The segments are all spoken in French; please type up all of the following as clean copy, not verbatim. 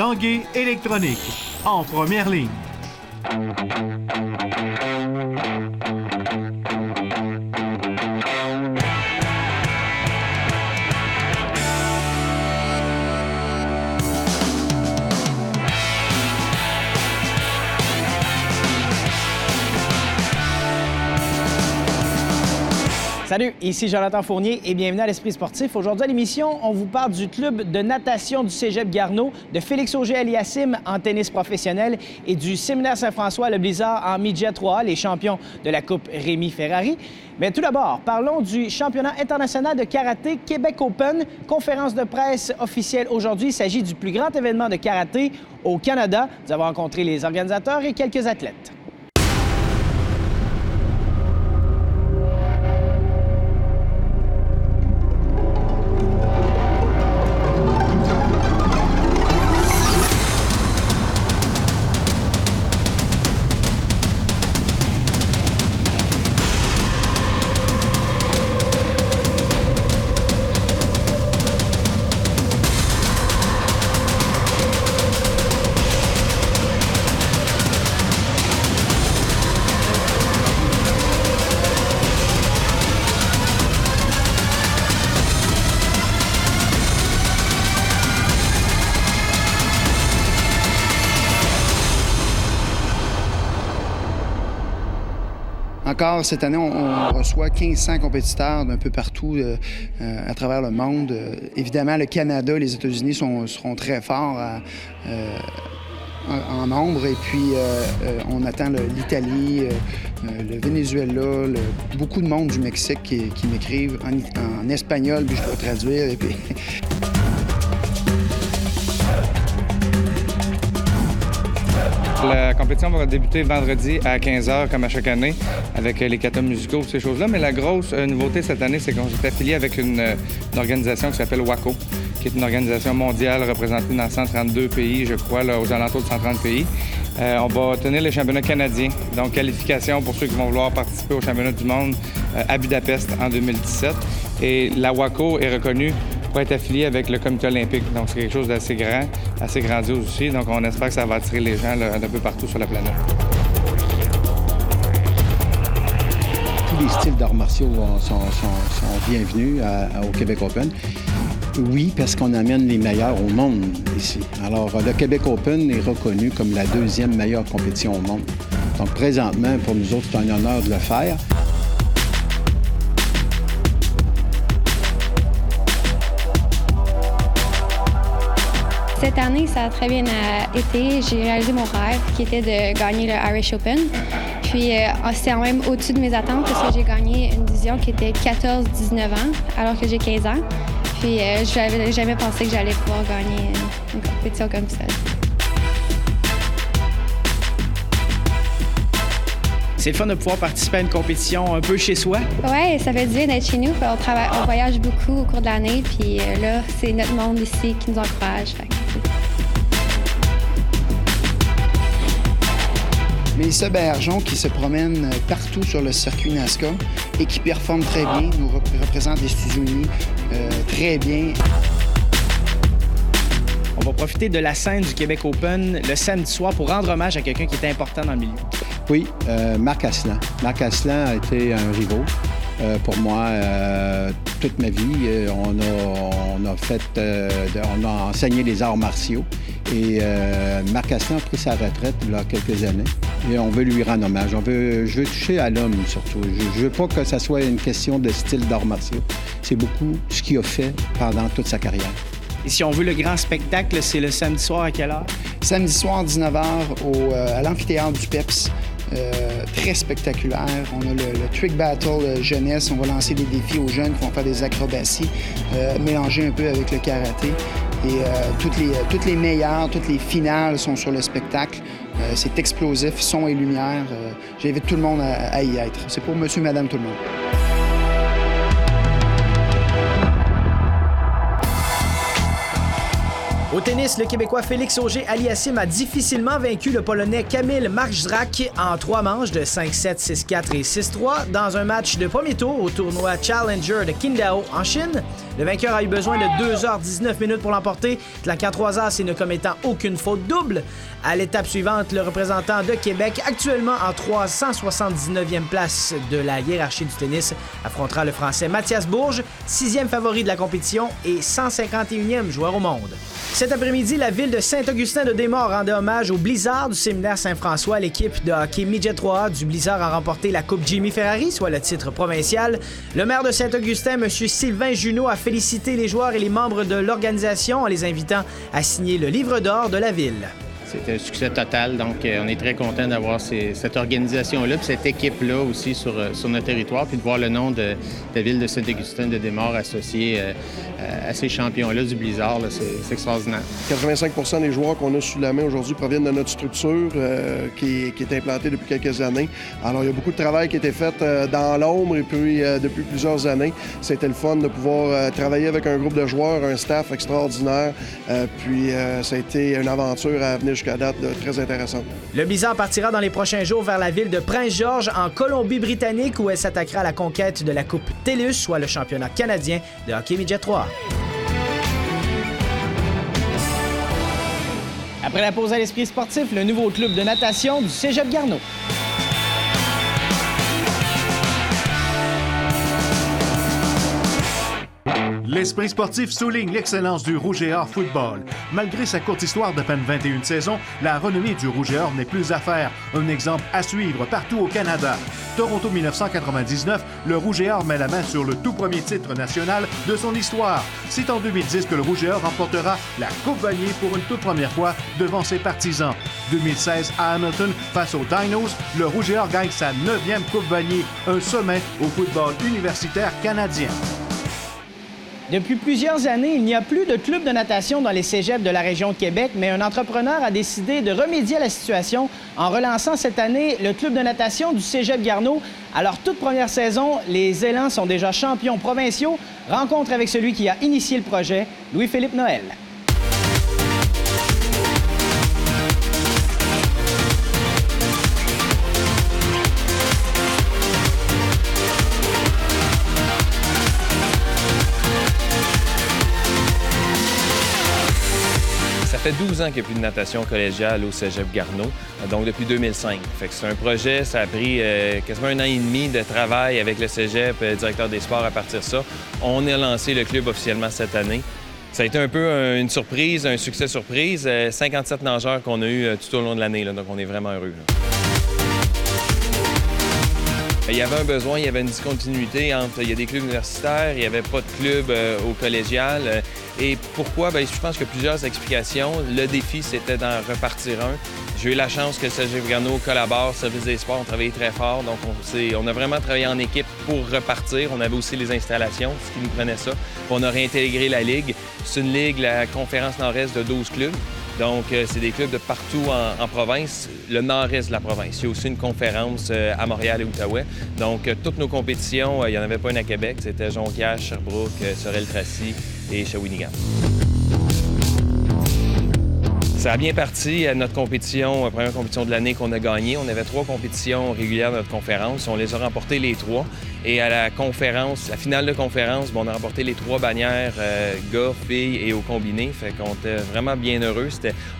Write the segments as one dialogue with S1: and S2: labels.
S1: Tanguay Électronique, en première ligne.
S2: Salut, ici Jonathan Fournier et bienvenue à l'Esprit sportif. Aujourd'hui à l'émission, on vous parle du club de natation du Cégep Garneau, de Félix Auger-Aliassime en tennis professionnel et du Séminaire Saint-François Le Blizzard en midget 3A, les champions de la Coupe Rémi Ferrari. Mais tout d'abord, parlons du championnat international de karaté Québec Open. Conférence de presse officielle aujourd'hui. Il s'agit du plus grand événement de karaté au Canada. Nous avons rencontré les organisateurs et quelques athlètes.
S3: Encore cette année, on reçoit 1500 compétiteurs d'un peu partout à travers le monde. Évidemment, le Canada et les États-Unis seront très forts en nombre. Et puis, on attend l'Italie, le Venezuela, beaucoup de monde du Mexique qui m'écrivent en espagnol, puis je dois traduire. Et puis...
S4: La compétition va débuter vendredi à 15h, comme à chaque année, avec les katas musicaux, ces choses-là. Mais la grosse nouveauté cette année, c'est qu'on s'est affilié avec une organisation qui s'appelle WACO, qui est une organisation mondiale représentée dans 132 pays, je crois, là, aux alentours de 130 pays. On va tenir les championnats canadiens, donc qualification pour ceux qui vont vouloir participer au championnat du monde à Budapest en 2017. Et la WACO est reconnue pour être affilié avec le comité olympique. Donc, c'est quelque chose d'assez grand, assez grandiose aussi. Donc, on espère que ça va attirer les gens d'un peu partout sur la planète.
S5: Tous les styles d'arts martiaux sont bienvenus au Québec Open. Oui, parce qu'on amène les meilleurs au monde ici. Alors, le Québec Open est reconnu comme la deuxième meilleure compétition au monde. Donc, présentement, pour nous autres, c'est un honneur de le faire.
S6: Cette année, ça a très bien été. J'ai réalisé mon rêve, qui était de gagner le Irish Open. Puis, c'est quand même au-dessus de mes attentes parce que j'ai gagné une division qui était 14-19 ans, alors que j'ai 15 ans. Puis, je n'avais jamais pensé que j'allais pouvoir gagner une compétition comme ça.
S2: C'est le fun de pouvoir participer à une compétition un peu chez soi.
S6: Oui, ça fait du bien d'être chez nous. On voyage beaucoup au cours de l'année. Puis là, c'est notre monde ici qui nous encourage.
S3: Mélissa Bergeron, qui se promène partout sur le circuit NASCAR et qui performe très bien, nous représente les États-Unis très bien.
S2: On va profiter de la scène du Québec Open le samedi soir pour rendre hommage à quelqu'un qui est important dans le milieu.
S5: Oui, Marc Asselin. Marc Asselin a été un rivaux pour moi toute ma vie. On a enseigné les arts martiaux et Marc Asselin a pris sa retraite il y a quelques années et on veut lui rendre hommage. Je veux toucher à l'homme surtout. Je veux pas que ça soit une question de style d'arts martiaux. C'est beaucoup ce qu'il a fait pendant toute sa carrière.
S2: Et si on veut le grand spectacle, c'est le samedi soir à quelle heure?
S3: Samedi soir, 19h, à l'amphithéâtre du PEPS. Très spectaculaire. On a le Trick Battle jeunesse. On va lancer des défis aux jeunes qui vont faire des acrobaties, mélanger un peu avec le karaté. Et toutes les meilleures, toutes les finales sont sur le spectacle. C'est explosif, son et lumière. J'invite tout le monde à y être. C'est pour monsieur, madame, tout le monde.
S2: Au tennis, le Québécois Félix Auger-Aliassime a difficilement vaincu le Polonais Kamil Marczrak en 3 manches de 5-7, 6-4 et 6-3 dans un match de premier tour au tournoi Challenger de Qingdao en Chine. Le vainqueur a eu besoin de 2h19 pour l'emporter, claquant 3 as et ne commettant aucune faute double. À l'étape suivante, le représentant de Québec, actuellement en 379e place de la hiérarchie du tennis, affrontera le Français Mathias Bourges, 6e favori de la compétition et 151e joueur au monde. Cet après-midi, la ville de Saint-Augustin-de-Desmaures rendait hommage au Blizzard du séminaire Saint-François. L'équipe de hockey Midget 3A du Blizzard a remporté la Coupe Jimmy Ferrari, soit le titre provincial. Le maire de Saint-Augustin, M. Sylvain Junot, a félicité les joueurs et les membres de l'organisation en les invitant à signer le livre d'or de la ville.
S7: C'était un succès total, donc on est très content d'avoir cette organisation-là, puis cette équipe-là aussi sur notre territoire, puis de voir le nom de la ville de Saint-Augustin-de-Desmaures associé à ces champions-là du Blizzard, c'est extraordinaire.
S8: 85% des joueurs qu'on a sous la main aujourd'hui proviennent de notre structure qui est implantée depuis quelques années. Alors, il y a beaucoup de travail qui a été fait dans l'ombre et puis depuis plusieurs années. C'était le fun de pouvoir travailler avec un groupe de joueurs, un staff extraordinaire, puis ça a été une aventure à venir jusqu'à date très intéressante.
S2: Le Blizzard partira dans les prochains jours vers la ville de Prince-Georges, en Colombie-Britannique, où elle s'attaquera à la conquête de la Coupe TELUS, soit le championnat canadien de hockey Midget 3. Après la pause à l'esprit sportif, le nouveau club de natation du Cégep Garneau.
S1: L'esprit sportif souligne l'excellence du Rouge et Or football. Malgré sa courte histoire de peine 21 saisons, la renommée du Rouge et Or n'est plus à faire. Un exemple à suivre partout au Canada. Toronto 1999, le Rouge et Or met la main sur le tout premier titre national de son histoire. C'est en 2010 que le Rouge et Or remportera la Coupe Vanier pour une toute première fois devant ses partisans. 2016 à Hamilton, face aux Dinos, le Rouge et Or gagne sa 9e Coupe Vanier, un sommet au football universitaire canadien.
S2: Depuis plusieurs années, il n'y a plus de club de natation dans les cégeps de la région de Québec, mais un entrepreneur a décidé de remédier à la situation en relançant cette année le club de natation du Cégep Garneau. À leur toute première saison, les Élans sont déjà champions provinciaux. Rencontre avec celui qui a initié le projet, Louis-Philippe Noël.
S9: Ça fait 12 ans qu'il n'y a plus de natation collégiale au Cégep Garneau, donc depuis 2005. Fait que c'est un projet, ça a pris quasiment 1 an et demi de travail avec le Cégep, directeur des sports à partir de ça. On a lancé le club officiellement cette année. Ça a été un peu une surprise, un succès surprise. 57 nageurs qu'on a eu tout au long de l'année, donc on est vraiment heureux. Il y avait un besoin, il y avait une discontinuité entre... Il y a des clubs universitaires, il n'y avait pas de club au collégial. Et pourquoi? Bien, je pense qu'il y a plusieurs explications. Le défi, c'était d'en repartir un. J'ai eu la chance que le Cégep Garneau collabore, Service des sports, on travaillait très fort. Donc, on a vraiment travaillé en équipe pour repartir. On avait aussi les installations, ce qui nous prenait ça. On a réintégré la Ligue. C'est une ligue, la conférence nord-est de 12 clubs. Donc, c'est des clubs de partout en province, le nord-est de la province. Il y a aussi une conférence à Montréal et Outaouais. Donc, toutes nos compétitions, il n'y en avait pas une à Québec. C'était Jonquière, Sherbrooke, Sorel-Tracy et Shawinigan. Ça a bien parti à notre compétition, première compétition de l'année qu'on a gagnée. On avait 3 compétitions régulières de notre conférence. On les a remportées les 3. Et à la conférence, la finale de conférence, on a remporté les 3 bannières, gars, filles et au combiné. Fait qu'on était vraiment bien heureux.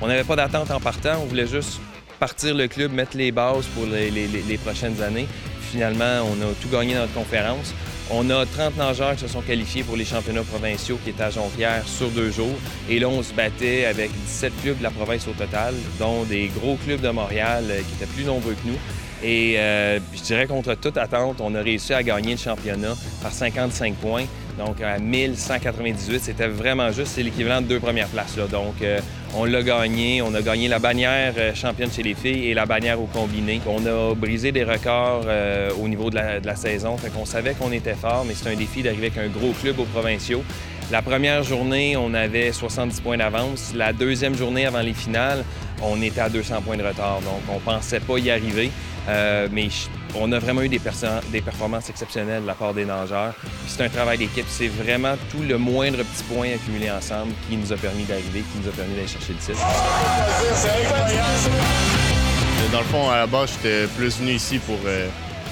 S9: On n'avait pas d'attente en partant. On voulait juste partir le club, mettre les bases pour les prochaines années. Finalement, on a tout gagné dans notre conférence. On a 30 nageurs qui se sont qualifiés pour les championnats provinciaux qui étaient à Jonquière sur 2 jours. Et là, on se battait avec 17 clubs de la province au total, dont des gros clubs de Montréal qui étaient plus nombreux que nous. Et je dirais contre toute attente, on a réussi à gagner le championnat par 55 points. Donc à 1198, c'était vraiment juste, c'est l'équivalent de 2 premières places. Là. Donc on l'a gagné, on a gagné la bannière championne chez les filles et la bannière au combiné. On a brisé des records au niveau de la saison, fait qu'on savait qu'on était fort, mais c'est un défi d'arriver avec un gros club aux provinciaux. La première journée, on avait 70 points d'avance. La deuxième journée avant les finales, on était à 200 points de retard, donc on pensait pas y arriver. Mais on a vraiment eu des performances exceptionnelles de la part des nageurs. C'est un travail d'équipe. C'est vraiment tout le moindre petit point accumulé ensemble qui nous a permis d'arriver, qui nous a permis d'aller chercher le titre.
S10: Dans le fond, à la base, j'étais plus venu ici pour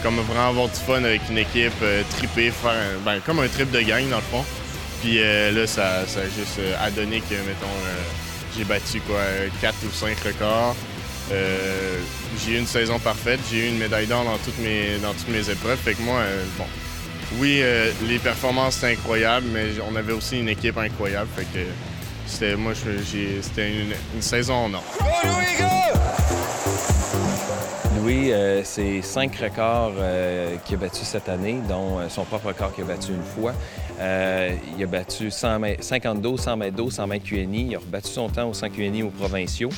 S10: comme vraiment avoir du fun avec une équipe, triper, faire comme un trip de gang, dans le fond. Puis là, ça a juste adonné que, mettons, j'ai battu 4 ou 5 records. J'ai eu une saison parfaite, j'ai eu une médaille d'or dans toutes mes épreuves. Fait que moi, oui, les performances étaient incroyables, mais on avait aussi une équipe incroyable. Fait que c'était une saison en or.
S9: Louis, c'est 5 records qu'il a battus cette année, dont son propre record qu'il a battu une fois. Il a battu 50 dos, 100 mètres d'eau, 100 mètres QNI. Il a rebattu son temps aux 100 QNI aux provinciaux.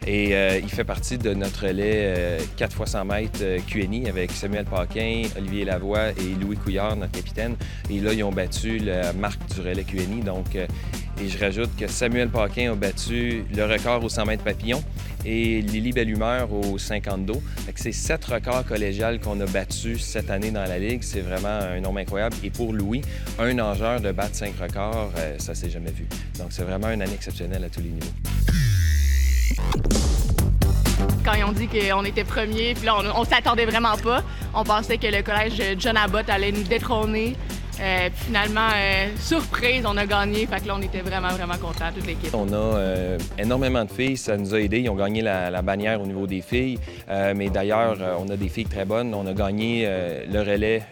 S9: Et il fait partie de notre relais 4 x 100 mètres QNI avec Samuel Paquin, Olivier Lavoie et Louis Couillard, notre capitaine. Et là, ils ont battu la marque du relais QNI. Donc, et je rajoute que Samuel Paquin a battu le record aux 100 mètres papillon et Lily Bellumeur aux 50 dos. C'est 7 records collégiales qu'on a battus cette année dans la Ligue. C'est vraiment un nombre incroyable. Et pour Louis, un nageur de battre 5 records, ça s'est jamais vu. Donc c'est vraiment une année exceptionnelle à tous les niveaux.
S11: Quand ils ont dit qu'on était premiers, puis là, on s'attendait vraiment pas. On pensait que le collège John Abbott allait nous détrôner. Puis finalement, surprise, on a gagné. Fait que là, on était vraiment contents, toute l'équipe.
S9: On a énormément de filles. Ça nous a aidés. Ils ont gagné la bannière au niveau des filles. Mais d'ailleurs, on a des filles très bonnes. On a gagné le relais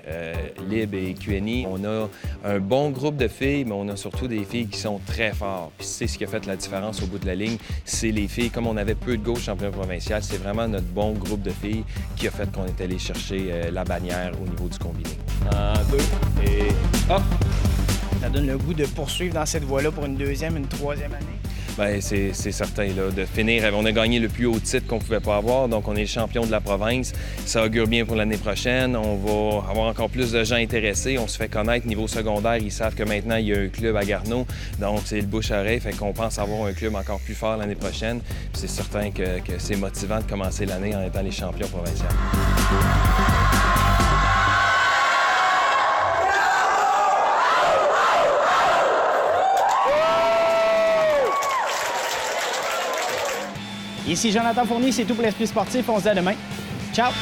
S9: Lib et QNI. On a un bon groupe de filles, mais on a surtout des filles qui sont très fortes. Puis c'est ce qui a fait la différence au bout de la ligne. C'est les filles. Comme on avait peu de gauche championnat provincial, c'est vraiment notre bon groupe de filles qui a fait qu'on est allé chercher la bannière au niveau du combiné. 1, 2 et hop!
S2: Ça donne le goût de poursuivre dans cette voie-là pour une deuxième, une troisième année?
S9: Bien, c'est certain, là, de finir. On a gagné le plus haut titre qu'on ne pouvait pas avoir, donc on est le champion de la province. Ça augure bien pour l'année prochaine. On va avoir encore plus de gens intéressés. On se fait connaître niveau secondaire. Ils savent que maintenant, il y a un club à Garneau, donc c'est le bouche-à-oreille. Fait qu'on pense avoir un club encore plus fort l'année prochaine. C'est certain que c'est motivant de commencer l'année en étant les champions provinciaux.
S2: Ici Jonathan Fournier, c'est tout pour l'Esprit sportif. On se dit à demain. Ciao!